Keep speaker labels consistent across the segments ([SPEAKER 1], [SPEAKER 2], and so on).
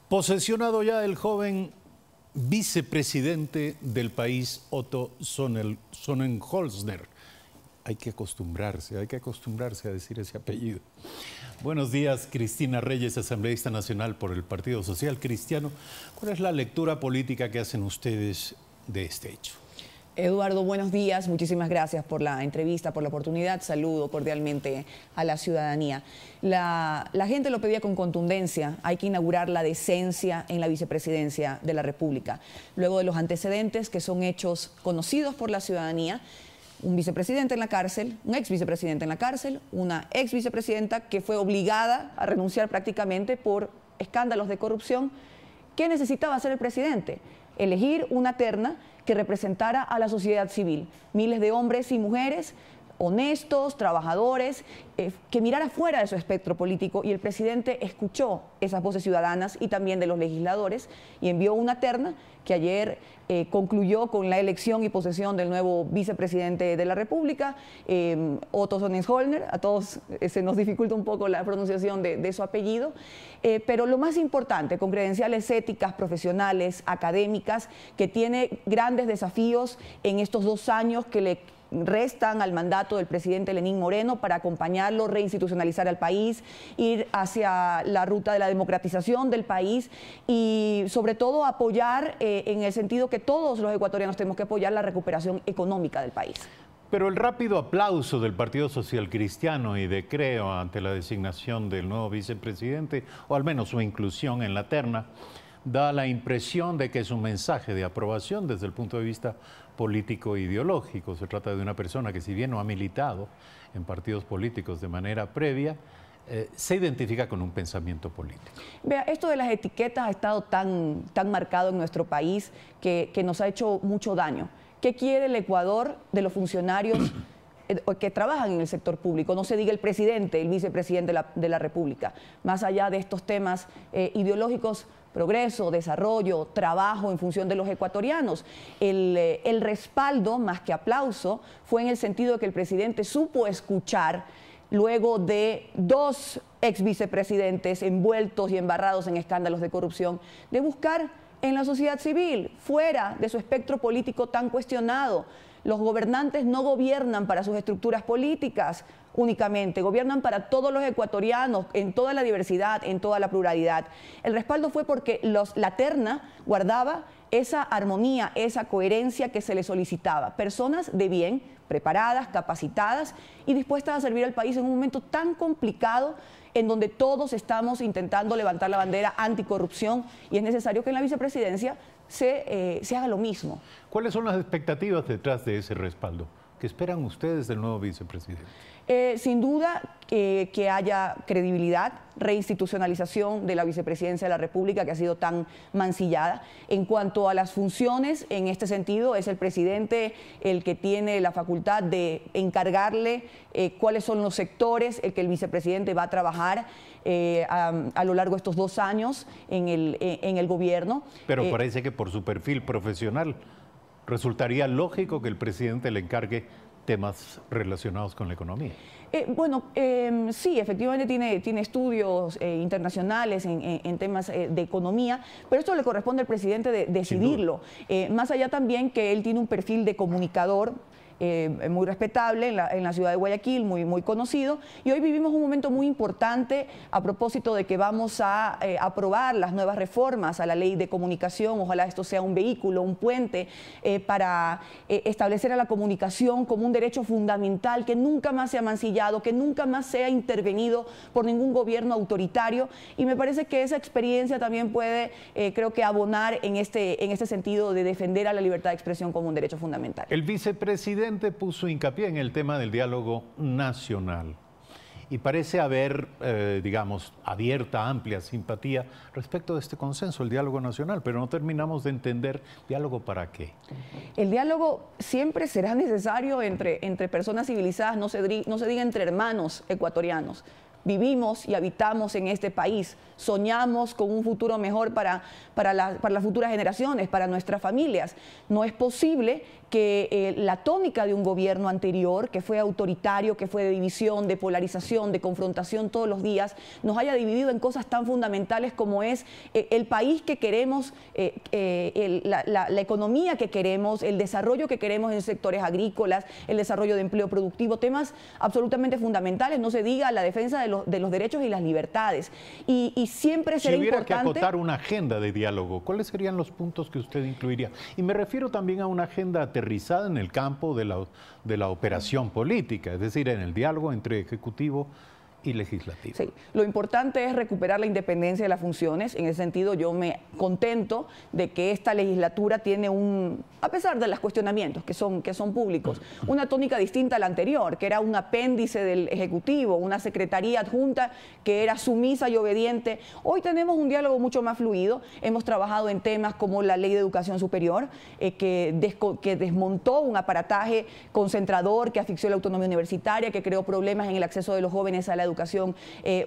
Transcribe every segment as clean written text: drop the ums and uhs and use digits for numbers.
[SPEAKER 1] Posesionado ya el joven vicepresidente del país, Otto Sonnenholzner. Hay que acostumbrarse a decir ese apellido. Buenos días, Cristina Reyes, asambleísta nacional por el Partido Social Cristiano. ¿Cuál es la lectura política que hacen ustedes de este hecho?
[SPEAKER 2] Eduardo, buenos días. Muchísimas gracias por la entrevista, por la oportunidad. Saludo cordialmente a la ciudadanía. La gente lo pedía con contundencia. Hay que inaugurar la decencia en la vicepresidencia de la República. Luego de los antecedentes, que son hechos conocidos por la ciudadanía, un vicepresidente en la cárcel, un ex vicepresidente en la cárcel, una ex vicepresidenta que fue obligada a renunciar prácticamente por escándalos de corrupción. ¿Qué necesitaba hacer el presidente? Elegir una terna que representara a la sociedad civil, miles de hombres y mujeres honestos, trabajadores, que mirara fuera de su espectro político, y el presidente escuchó esas voces ciudadanas y también de los legisladores y envió una terna que ayer concluyó con la elección y posesión del nuevo vicepresidente de la República, Otto Sonnenholzner. A todos se nos dificulta un poco la pronunciación de su apellido, pero lo más importante, con credenciales éticas, profesionales, académicas, que tiene grandes desafíos en estos 2 años que le restan al mandato del presidente Lenín Moreno para acompañarlo, reinstitucionalizar al país, ir hacia la ruta de la democratización del país y sobre todo apoyar en el sentido que todos los ecuatorianos tenemos que apoyar la recuperación económica del país.
[SPEAKER 1] Pero el rápido aplauso del Partido Social Cristiano y de Creo ante la designación del nuevo vicepresidente, o al menos su inclusión en la terna, da la impresión de que es un mensaje de aprobación desde el punto de vista político e ideológico. Se trata de una persona que, si bien no ha militado en partidos políticos de manera previa, se identifica con un pensamiento político.
[SPEAKER 2] Vea, esto de las etiquetas ha estado tan marcado en nuestro país que nos ha hecho mucho daño. ¿Qué quiere el Ecuador de los funcionarios que trabajan en el sector público? No se diga el presidente, el vicepresidente de la República. Más allá de estos temas ideológicos, progreso, desarrollo, trabajo en función de los ecuatorianos. El respaldo, más que aplauso, fue en el sentido de que el presidente supo escuchar, luego de 2 ex vicepresidentes envueltos y embarrados en escándalos de corrupción, de buscar en la sociedad civil, fuera de su espectro político tan cuestionado. Los gobernantes no gobiernan para sus estructuras políticas únicamente, gobiernan para todos los ecuatorianos, en toda la diversidad, en toda la pluralidad. El respaldo fue porque la terna guardaba esa armonía, esa coherencia que se le solicitaba. Personas de bien, preparadas, capacitadas y dispuestas a servir al país en un momento tan complicado en donde todos estamos intentando levantar la bandera anticorrupción, y es necesario que en la vicepresidencia se haga lo mismo.
[SPEAKER 1] ¿Cuáles son las expectativas detrás de ese respaldo? ¿Qué esperan ustedes del nuevo vicepresidente?
[SPEAKER 2] Sin duda que haya credibilidad, reinstitucionalización de la vicepresidencia de la República, que ha sido tan mancillada. En cuanto a las funciones, en este sentido, es el presidente el que tiene la facultad de encargarle cuáles son los sectores que el vicepresidente va a trabajar a lo largo de estos 2 años en el gobierno.
[SPEAKER 1] Pero parece que por su perfil profesional resultaría lógico que el presidente le encargue temas relacionados con la economía.
[SPEAKER 2] Sí, efectivamente tiene estudios internacionales en temas de economía, pero esto le corresponde al presidente de decidirlo. Más allá también que él tiene un perfil de comunicador muy respetable en la ciudad de Guayaquil, muy conocido, y hoy vivimos un momento muy importante a propósito de que vamos a aprobar las nuevas reformas a la ley de comunicación. Ojalá esto sea un vehículo, un puente para establecer a la comunicación como un derecho fundamental que nunca más sea mancillado, que nunca más sea intervenido por ningún gobierno autoritario, y me parece que esa experiencia también puede, creo que, abonar en este sentido de defender a la libertad de expresión como un derecho fundamental.
[SPEAKER 1] El vicepresidente puso hincapié en el tema del diálogo nacional y parece haber, digamos, abierta, amplia simpatía respecto de este consenso, el diálogo nacional, pero no terminamos de entender diálogo para qué.
[SPEAKER 2] El diálogo siempre será necesario entre personas civilizadas, no se diga entre hermanos ecuatorianos. Vivimos y habitamos en este país, soñamos con un futuro mejor para las futuras generaciones, para nuestras familias. No es posible que la tónica de un gobierno anterior, que fue autoritario, que fue de división, de polarización, de confrontación todos los días, nos haya dividido en cosas tan fundamentales como es el país que queremos, la economía que queremos, el desarrollo que queremos en sectores agrícolas, el desarrollo de empleo productivo, temas absolutamente fundamentales, no se diga la defensa de los derechos y las libertades. Y siempre será importante...
[SPEAKER 1] Si hubiera que acotar una agenda de diálogo, ¿cuáles serían los puntos que usted incluiría? Y me refiero también a una agenda aterrizada en el campo de la operación política, es decir, en el diálogo entre ejecutivo y legislativo.
[SPEAKER 2] Sí, lo importante es recuperar la independencia de las funciones. En ese sentido, yo me contento de que esta legislatura tiene a pesar de los cuestionamientos que son públicos, una tónica distinta a la anterior, que era un apéndice del Ejecutivo, una secretaría adjunta que era sumisa y obediente. Hoy tenemos un diálogo mucho más fluido. Hemos trabajado en temas como la Ley de Educación Superior, que desmontó un aparataje concentrador que asfixió la autonomía universitaria, que creó problemas en el acceso de los jóvenes a la educación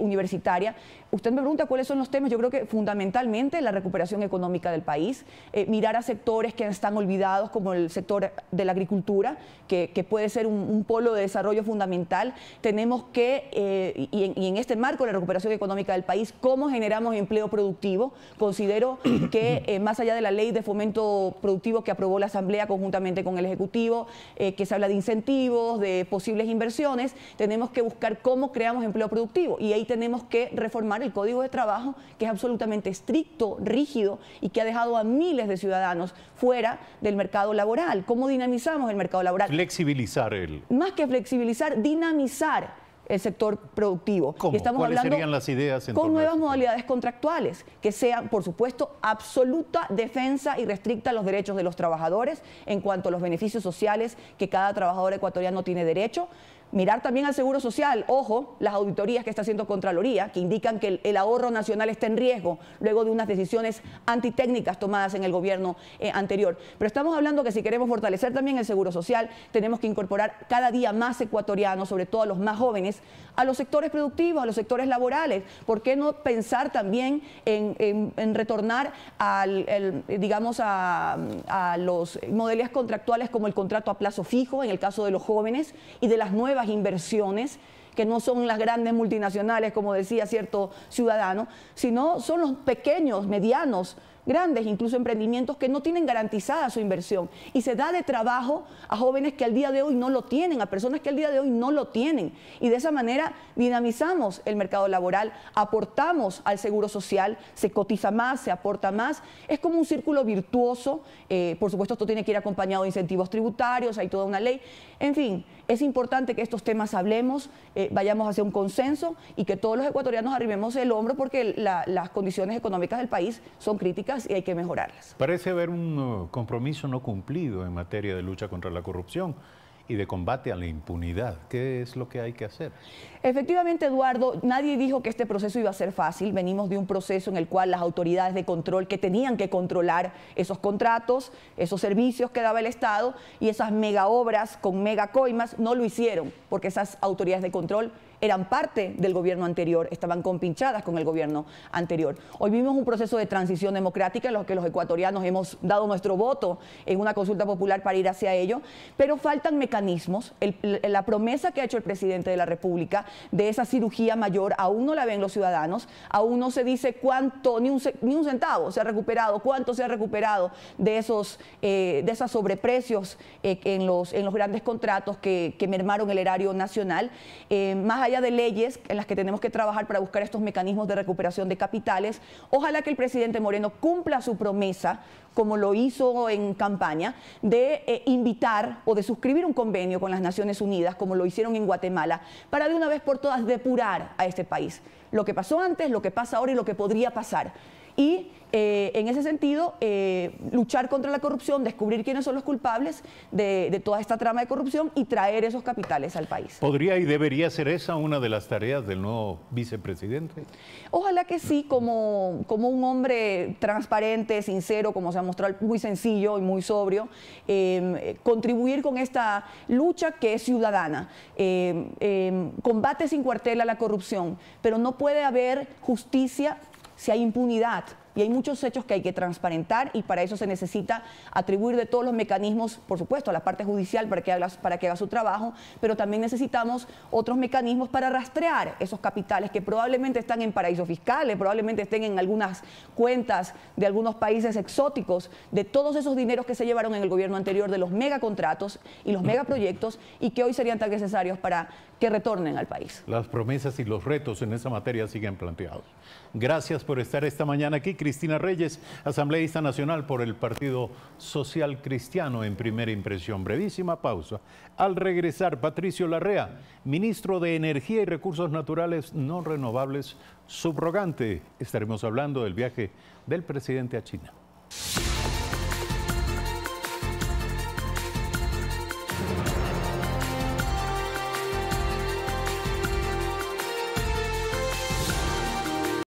[SPEAKER 2] universitaria. Usted me pregunta cuáles son los temas. Yo creo que fundamentalmente la recuperación económica del país, mirar a sectores que están olvidados como el sector de la agricultura, que puede ser un polo de desarrollo fundamental. Tenemos que, y en este marco de la recuperación económica del país, ¿cómo generamos empleo productivo? Considero que más allá de la ley de fomento productivo que aprobó la Asamblea conjuntamente con el Ejecutivo, que se habla de incentivos, de posibles inversiones, tenemos que buscar cómo creamos empleo productivo, y ahí tenemos que reformar el Código de Trabajo, que es absolutamente estricto, rígido y que ha dejado a miles de ciudadanos fuera del mercado laboral. ¿Cómo dinamizamos el mercado laboral?
[SPEAKER 1] Flexibilizar
[SPEAKER 2] Más que flexibilizar, dinamizar el sector productivo.
[SPEAKER 1] ¿Cómo?
[SPEAKER 2] Y estamos
[SPEAKER 1] ¿Cuáles
[SPEAKER 2] hablando
[SPEAKER 1] serían las ideas en
[SPEAKER 2] con
[SPEAKER 1] torno a
[SPEAKER 2] nuevas
[SPEAKER 1] eso?
[SPEAKER 2] modalidades contractuales, que sean, por supuesto, absoluta defensa y restricta los derechos de los trabajadores en cuanto a los beneficios sociales que cada trabajador ecuatoriano tiene derecho. Mirar también al Seguro Social, ojo, las auditorías que está haciendo Contraloría, que indican que el ahorro nacional está en riesgo luego de unas decisiones antitécnicas tomadas en el gobierno anterior. Pero estamos hablando que si queremos fortalecer también el Seguro Social, tenemos que incorporar cada día más ecuatorianos, sobre todo a los más jóvenes, a los sectores productivos, a los sectores laborales. ¿Por qué no pensar también en retornar digamos a las modalidades contractuales como el contrato a plazo fijo, en el caso de los jóvenes, y de las nuevas inversiones, que no son las grandes multinacionales, como decía cierto ciudadano, sino son los pequeños, medianos, grandes, incluso emprendimientos que no tienen garantizada su inversión, y se da de trabajo a jóvenes que al día de hoy no lo tienen, a personas que al día de hoy no lo tienen, y de esa manera dinamizamos el mercado laboral, aportamos al Seguro Social, se cotiza más, se aporta más, es como un círculo virtuoso. Por supuesto, esto tiene que ir acompañado de incentivos tributarios, hay toda una ley, en fin, es importante que estos temas hablemos, vayamos hacia un consenso y que todos los ecuatorianos arribemos el hombro, porque las condiciones económicas del país son críticas y hay que mejorarlas.
[SPEAKER 1] Parece haber un compromiso no cumplido en materia de lucha contra la corrupción y de combate a la impunidad. ¿Qué es lo que hay que hacer?
[SPEAKER 2] Efectivamente, Eduardo, nadie dijo que este proceso iba a ser fácil. Venimos de un proceso en el cual las autoridades de control que tenían que controlar esos contratos, esos servicios que daba el Estado y esas mega obras con mega coimas no lo hicieron, porque esas autoridades de control eran parte del gobierno anterior, estaban compinchadas con el gobierno anterior. Hoy vivimos un proceso de transición democrática en los que los ecuatorianos hemos dado nuestro voto en una consulta popular para ir hacia ello, pero faltan mecanismos. La promesa que ha hecho el presidente de la República de esa cirugía mayor aún no la ven los ciudadanos, aún no se dice cuánto, ni un centavo se ha recuperado, cuánto se ha recuperado de esos sobreprecios en los grandes contratos que mermaron el erario nacional. Más allá de leyes en las que tenemos que trabajar para buscar estos mecanismos de recuperación de capitales, ojalá que el presidente Moreno cumpla su promesa, como lo hizo en campaña, de invitar o de suscribir un convenio con las Naciones Unidas, como lo hicieron en Guatemala, para de una vez por todas depurar a este país. Lo que pasó antes, lo que pasa ahora y lo que podría pasar. Y en ese sentido, luchar contra la corrupción, descubrir quiénes son los culpables de toda esta trama de corrupción y traer esos capitales al país.
[SPEAKER 1] ¿Podría y debería ser esa una de las tareas del nuevo vicepresidente?
[SPEAKER 2] Ojalá que sí, como un hombre transparente, sincero, como se ha mostrado, muy sencillo y muy sobrio, contribuir con esta lucha que es ciudadana. Combate sin cuartel a la corrupción, pero no puede haber justicia si hay impunidad. y hay muchos hechos que hay que transparentar, y para eso se necesita atribuir de todos los mecanismos, por supuesto, a la parte judicial para que haga su trabajo, pero también necesitamos otros mecanismos para rastrear esos capitales que probablemente están en paraísos fiscales, probablemente estén en algunas cuentas de algunos países exóticos, de todos esos dineros que se llevaron en el gobierno anterior, de los megacontratos y los megaproyectos, y que hoy serían tan necesarios para que retornen al país.
[SPEAKER 1] Las promesas y los retos en esa materia siguen planteados. Gracias por estar esta mañana aquí. Cristina Reyes, asambleísta nacional por el Partido Social Cristiano, en Primera Impresión. Brevísima pausa. Al regresar, Patricio Larrea, ministro de Energía y Recursos Naturales No Renovables, subrogante. Estaremos hablando del viaje del presidente a China.